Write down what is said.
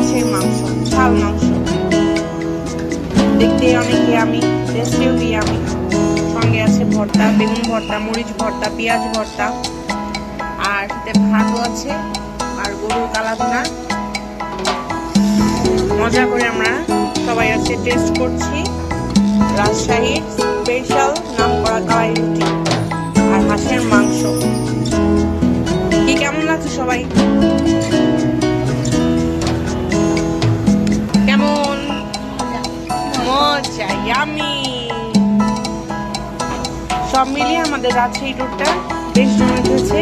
হাঁসের মাংস, ঝাল মাংস, দেখতে অনেক ইয়ামি, টেস্টিও ইয়ামি। সঙ্গে আছে ভর্তা, বেগুন ভর্তা, মরিচ ভর্তা, পেঁয়াজ ভর্তা, আর সাথে ভাতও আছে, আর গরুর কালা ভুনা। মজা করে আমরা সবাই আছে টেস্ট করছি রাজশাহীর স্পেশাল নামকরা কালাই রুটি আর হাঁসের মাংস। কি কেমন লাগছে সবাই? কেমন? মজা, ইয়ামি। সব মিলিয়ে আমাদের রাজশাহী ট্যুরটা বেশ জমে উঠেছে।